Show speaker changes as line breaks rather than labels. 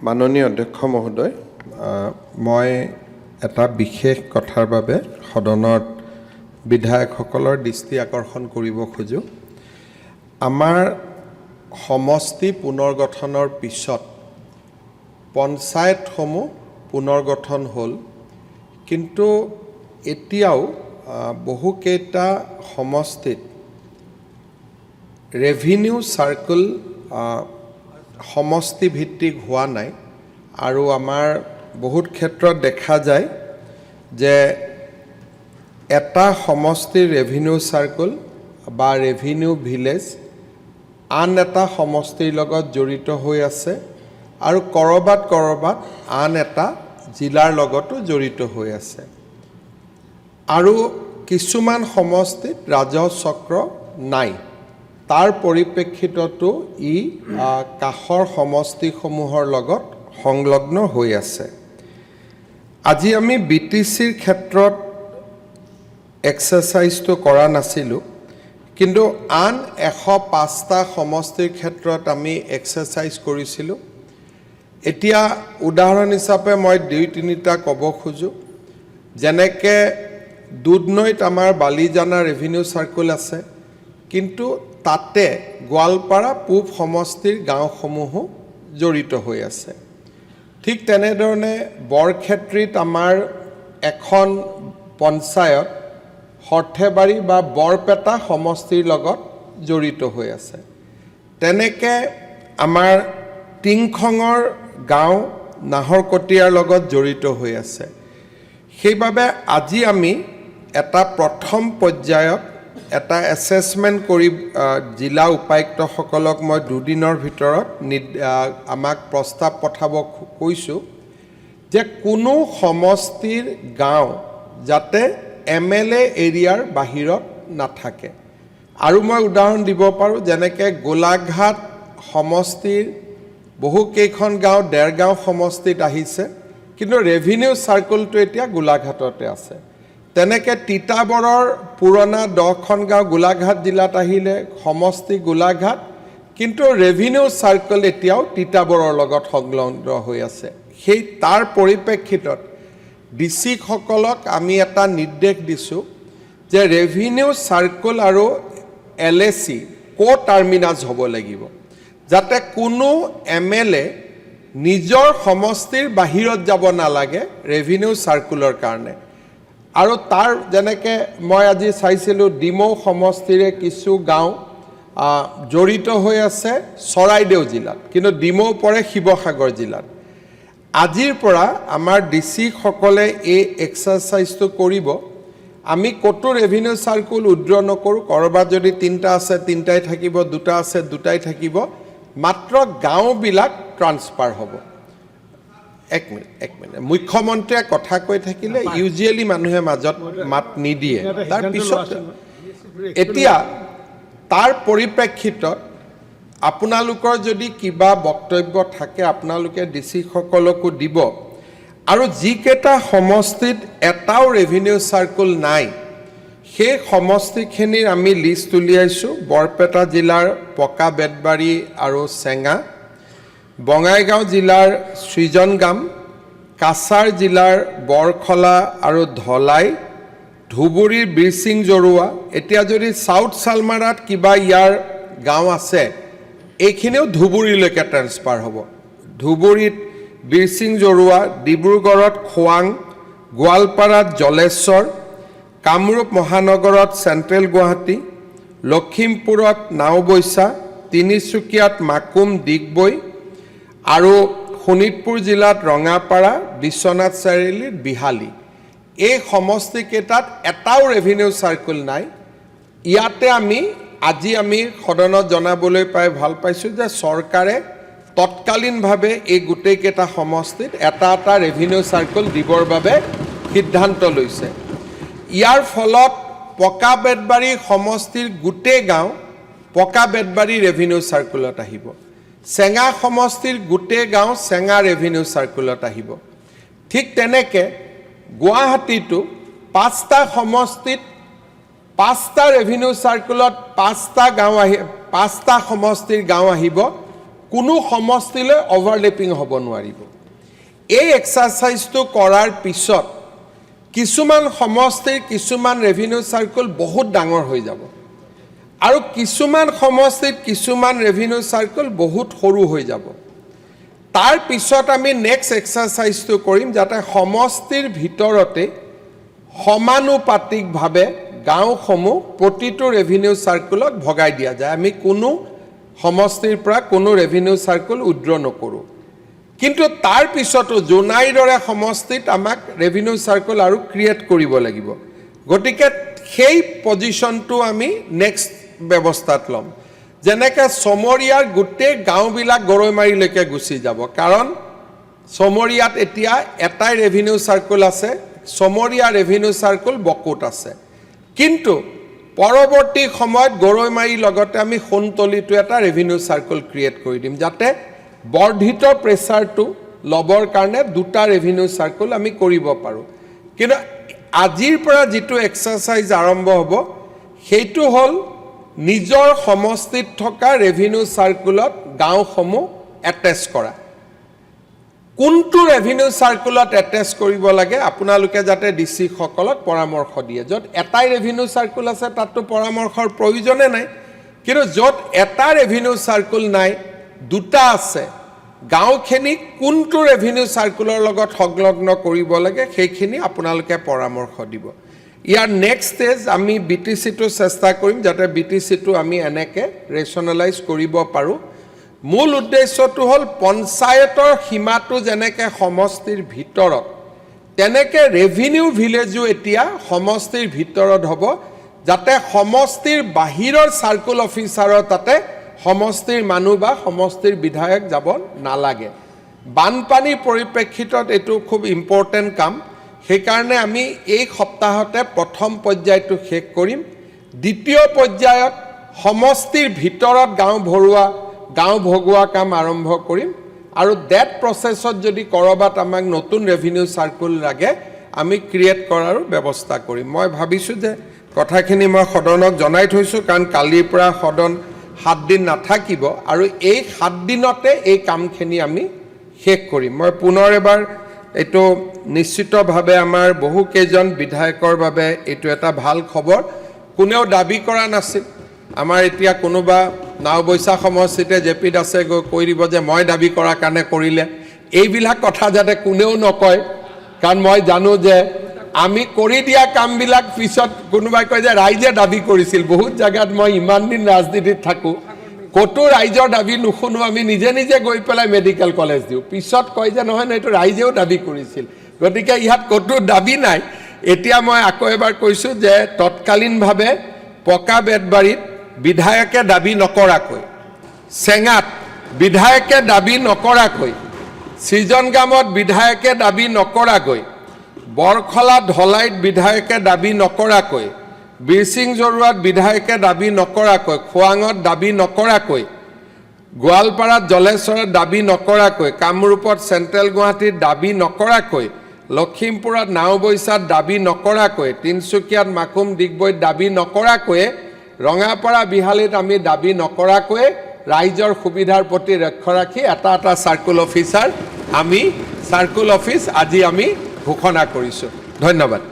মাননীয় অধ্যক্ষ মহোদয়, মই এটা বিশেষ কথাৰ বাবে সদনত বিধায়কসকলৰ দৃষ্টি আকৰ্ষণ কৰিব খোজো। আমাৰ সমষ্টি পুনৰ্গঠনৰ পিছত পঞ্চায়তসমূহ পুনৰ্গঠন হ'ল, কিন্তু এতিয়াও বহুকেইটা সমষ্টিত ৰেভিনিউ চাৰ্কল সমষ্টি ভিত্তিক হোৱা নাই। আৰু আমাৰ বহুত ক্ষেত্ৰত দেখা যায় যে এটা সমষ্টিৰ ৰেভিনিউ চাৰ্কল বা ৰেভিনিউ ভিলেজ আন এটা সমষ্টিৰ লগত জড়িত হৈ আছে আৰু কৰবাত আন এটা জিলাৰ লগতো জড়িত হৈ আছে। আৰু কিছুমান সমষ্টিত ৰাজহ চক্ৰ নাই। তাৰ পৰিপ্ৰেক্ষিততো ই কাষৰ সমষ্টিসমূহৰ লগত সংলগ্ন হৈ আছে। আজি আমি BTCৰ ক্ষেত্ৰত এক্সাৰচাইজটো কৰা নাছিলোঁ, কিন্তু আন 105টা সমষ্টিৰ ক্ষেত্ৰত আমি এক্সাৰচাইজ কৰিছিলোঁ। এতিয়া উদাহৰণ হিচাপে মই 2-3টা ক'ব খোজোঁ। যেনেকৈ দুধনৈত আমাৰ বালিজানা ৰেভিনিউ চাৰ্কুল আছে, কিন্তু তাতে গোৱালপাৰা পূব সমষ্টিৰ গাঁওসমূহো জড়িত হৈ আছে। ঠিক তেনেধৰণে বৰক্ষেত্ৰীত আমাৰ এখন পঞ্চায়ত সৰ্থেবাৰী বা বৰপেটা সমষ্টিৰ লগত জড়িত হৈ আছে। তেনেকৈ আমাৰ টিংখঙৰ গাঁও নাহৰকটীয়াৰ লগত জড়িত হৈ আছে। সেইবাবে আজি আমি এটা প্ৰথম পৰ্যায়ত এটা এছেছমেণ্ট কৰি জিলা উপায়ুক্তসকলক মই 2 দিনৰ ভিতৰত আমাক প্ৰস্তাৱ পঠাব কৈছোঁ যে কোনো সমষ্টিৰ গাঁও যাতে MLA এৰিয়াৰ বাহিৰত নাথাকে। আৰু মই উদাহৰণ দিব পাৰোঁ, যেনেকৈ গোলাঘাট সমষ্টিৰ বহুকেইখন গাঁও দেৰগাঁও সমষ্টিত আহিছে, কিন্তু ৰেভিনিউ চাৰ্কলটো এতিয়া গোলাঘাটতে আছে। তেনেকৈ তিতাবৰৰ পুৰণা 10খন গাঁও গোলাঘাট জিলাত আহিলে সমষ্টি গোলাঘাট, কিন্তু ৰেভিনিউ চাৰ্কল এতিয়াও তিতাবৰৰ লগত সংলগ্ন হৈ আছে। সেই তাৰ পৰিপ্ৰেক্ষিতত ডিচিসকলক আমি এটা নিৰ্দেশ দিছোঁ যে ৰেভিনিউ চাৰ্কল আৰু LAC টাৰ্মিনাছ হ'ব লাগিব, যাতে কোনো MLA নিজৰ সমষ্টিৰ বাহিৰত যাব নালাগে ৰেভিনিউ চাৰ্কুলৰ কাৰণে। আৰু তাৰ যেনেকৈ মই আজি চাইছিলোঁ ডিমৌ সমষ্টিৰে কিছু গাঁও জড়িত হৈ আছে চৰাইদেউ জিলাত, কিন্তু ডিমৌ পৰে শিৱসাগৰ জিলাত। আজিৰ পৰা আমাৰ ডিচিসকলে এই এক্সাৰচাইজটো কৰিব। আমি ক'তো ৰেভিনিউ চাৰ্কুল উইড্ৰ নকৰোঁ। ক'ৰবাত যদি 3টা আছে 3টাই থাকিব, 2টা আছে 2টাই থাকিব, মাত্ৰ গাঁওবিলাক ট্ৰান্সফাৰ হ'ব। এক মিনিট মুখ্যমন্ত্ৰীয়ে কথা কৈ থাকিলে ইউজুৱেলি মানুহে মাজত মাত নিদিয়ে। তাৰপিছত এতিয়া তাৰ পৰিপ্ৰেক্ষিতত আপোনালোকৰ যদি কিবা বক্তব্য থাকে আপোনালোকে ডিচিসকলকো দিব। আৰু যিকেইটা সমষ্টিত এটাও ৰেভিনিউ চাৰ্কুল নাই, সেই সমষ্টিখিনিৰ আমি লিষ্ট উলিয়াইছোঁ। বৰপেটা জিলাৰ পকা বেতবাৰী আৰু চেঙা, বঙাইগাঁও জিলাৰ সৃজনগাম, কাছাৰ জিলাৰ বৰখলা আৰু ধলাই, ধুবুৰীৰ বিৰচিং জৰুৱা। এতিয়া যদি চাউথ চালমাৰাত কিবা ইয়াৰ গাঁও আছে, এইখিনিও ধুবুৰীলৈকে ট্ৰেন্সফাৰ হ'ব। ধুবুৰীত বিৰচিং জৰুৱা, ডিব্ৰুগড়ত খোৱাং, গোৱালপাৰাত জলেশ্বৰ, কামৰূপ মহানগৰত চেণ্ট্ৰেল গুৱাহাটী, লখিমপুৰত নাওবৈচা, তিনিচুকীয়াত মাকুম ডিগবৈ আৰু শোণিতপুৰ জিলাত ৰঙাপাৰা, বিশ্বনাথ চাৰিআলিত বিহালী। এই সমষ্টিকেইটাত এটাও ৰেভিনিউ চাৰ্কুল নাই। ইয়াতে আজি আমি সদনত জনাবলৈ পাই ভাল পাইছোঁ যে চৰকাৰে তৎকালীনভাৱে এই গোটেইকেইটা সমষ্টিত এটা ৰেভিনিউ চাৰ্কুল দিবৰ বাবে সিদ্ধান্ত লৈছে। ইয়াৰ ফলত পকা বেতবাৰী সমষ্টিৰ গোটেই গাঁও পকা বেতবাৰী ৰেভিনিউ চাৰ্কুলত আহিব। চেঙা সমষ্টিৰ গোটেই গাঁও চেঙা ৰেভিনিউ চাৰ্কুলত আহিব। ঠিক তেনেকৈ গুৱাহাটীতো 5টা সমষ্টিত 5টা ৰেভিনিউ চাৰ্কুলত 5টা সমষ্টিৰ গাঁও আহিব। কোনো সমষ্টিলৈ অভাৰলেপিং হ'ব নোৱাৰিব এই এক্সাৰচাইজটো কৰাৰ পিছত কিছুমান সমষ্টিৰ কিছুমান ৰেভিনিউ সাৰ্কেল বহুত ডাঙৰ হৈ যাব আৰু কিছুমান সমষ্টিত কিছুমান ৰেভিনিউ সাৰ্কেল বহুত সৰু হৈ যাব তাৰ পিছত আমি নেক্সট এক্সাৰচাইজটো কৰিম যাতে সমষ্টিৰ ভিতৰতে সমানুপাতিকভাৱে গাঁওসমূহ প্ৰতিটো ৰেভিনিউ সাৰ্কেলত ভগাই দিয়া যায় আমি কোনো সমষ্টিৰ পৰা কোনো ৰেভিনিউ সাৰ্কেল উইথড্ৰ নকৰোঁ কিন্তু তাৰ পিছতো জোনাইৰ দৰে সমষ্টিত আমাক ৰেভিনিউ সাৰ্কেল আৰু ক্ৰিয়েট কৰিব লাগিব গতিকে সেই পজিশনটো আমি নেক্সট ব্যৱস্থাত ল'ম যেনেকৈ সমৰিয়াৰ গোটেই গাঁওবিলাক গৰৈমাৰীলৈকে গুচি যাব কাৰণ সমৰিয়াত এতিয়া এটাই ৰেভিনিউ সাৰ্কেল আছে সমৰিয়া ৰেভিনিউ সাৰ্কেল বকুত আছে কিন্তু পৰৱৰ্তী সময়ত গৰৈমাৰীৰ লগতে আমি সোণতলিটো এটা ৰেভিনিউ সাৰ্কেল ক্ৰিয়েট কৰি দিম যাতে বৰ্ধিত প্ৰেছাৰটো ল'বৰ কাৰণে দুটা ৰেভিনিউ সাৰ্কেল আমি কৰিব পাৰোঁ কিন্তু আজিৰ পৰা যিটো এক্সাৰচাইজ আৰম্ভ হ'ব সেইটো হ'ল নিজৰ সমষ্টিত থকা ৰেভিনিউ সাৰ্কেলত গাঁওসমূহ এটেচ কৰা কোনটো ৰেভিনিউ সাৰ্কেলত এটেচ কৰিব লাগে আপোনালোকে যাতে ডিসি সকলক পৰামৰ্শ দিয়ে য'ত এটাই ৰেভিনিউ সাৰ্কেল আছে তাততো পৰামৰ্শৰ প্ৰয়োজনে নাই কিন্তু য'ত এটা ৰেভিনিউ সাৰ্কেল নাই দুটা আছে গাঁওখিনি কোনটো ৰেভিনিউ সাৰ্কেলৰ লগত সংলগ্ন কৰিব লাগে সেইখিনি আপোনালোকে পৰামৰ্শ দিব ইয়াৰ নেক্সট ষ্টেজ আমি বিটিচিটো চেষ্টা কৰিম যাতে বিটিচিটো আমি এনেকৈ ৰেচনেলাইজ কৰিব পাৰোঁ মূল উদ্দেশ্যটো হ'ল পঞ্চায়তৰ সীমাটো যেনেকৈ সমষ্টিৰ ভিতৰত তেনেকৈ ৰেভিনিউ ভিলেজো এতিয়া সমষ্টিৰ ভিতৰত হ'ব যাতে সমষ্টিৰ বাহিৰৰ সাৰ্কেল অফিচাৰৰ তাতে সমষ্টিৰ মানুহ বা সমষ্টিৰ বিধায়ক যাব নালাগে বানপানীৰ পৰিপ্ৰেক্ষিতত এইটো খুব ইম্পৰ্টেণ্ট কাম সেইকাৰণে আমি এই সপ্তাহতে প্ৰথম পৰ্যায়টো শেষ কৰিম দ্বিতীয় পৰ্যায়ত সমষ্টিৰ ভিতৰত গাঁও ভগোৱা কাম আৰম্ভ কৰিম আৰু ডেট প্ৰচেছত যদি কৰবাত আমাক নতুন ৰেভিনিউ সাৰ্কেল লাগে আমি ক্ৰিয়েট কৰাৰ ব্যৱস্থা কৰিম মই ভাবিছোঁ যে কথাখিনি মই সদনক জনাই থৈছোঁ কাৰণ কালিৰ পৰা সদন 7 দিন নাথাকিব আৰু এই 7 দিনতে এই কামখিনি আমি শেষ কৰিম মই পুনৰ এবাৰ এইটো নিশ্চিতভাৱে আমাৰ বহু কেইজন বিধায়কৰ বাবে এইটো এটা ভাল খবৰ কোনেও দাবী কৰা নাছিল আমাৰ এতিয়া কোনোবা নাওবৈচা সমষ্টিতে জেপি দাসে কৈ দিব যে মই দাবী কৰাৰ কাৰণে কৰিলে এইবিলাক কথা যাতে কোনেও নকয় কাৰণ মই জানো যে আমি কৰি দিয়া কামবিলাক পিছত কোনোবাই কয় যে ৰাইজে দাবী কৰিছিল বহুত জায়গাত মই ইমান দিন ৰাজনীতিত থাকোঁ কতো ৰাইজৰ দাবী নুশুনো আমি নিজে নিজে গৈ পেলাই মেডিকেল কলেজ দিওঁ পিছত কয় যে নহয় এইটো ৰাইজেও দাবী কৰিছিল গতিকে ইয়াত কতো দাবী নাই এতিয়া মই আকৌ এবাৰ কৈছোঁ যে তৎকালীনভাৱে পকা বেতবাৰীত বিধায়কে দাবী নকৰাকৈ চেঙাত বিধায়কে দাবী নকৰাকৈ সৃজনগামত বিধায়কে দাবী নকৰাকৈ বৰখলা ঢলাইত বিধায়কে দাবী নকৰাকৈ বিৰসিং জৰুৱাত বিধায়কে দাবী নকৰাকৈ খোৱাঙত দাবী নকৰাকৈ গোৱালপাৰাত জলেশ্বৰত দাবী নকৰাকৈ কামৰূপত চেণ্ট্ৰেল গুৱাহাটীত দাবী নকৰাকৈ লখিমপুৰত নাওবৈচাত দাবী নকৰাকৈ তিনিচুকীয়াত মাকুম ডিগবৈত দাবী নকৰাকৈ ৰঙাপাৰা বিহালীত আমি দাবী নকৰাকৈ ৰাইজৰ সুবিধাৰ প্ৰতি লক্ষ্য ৰাখি এটা এটা সাৰ্কেল অফিচাৰ আমি সাৰ্কেল অফিচ আজি আমি ঘোষণা কৰিছোঁ ধন্যবাদ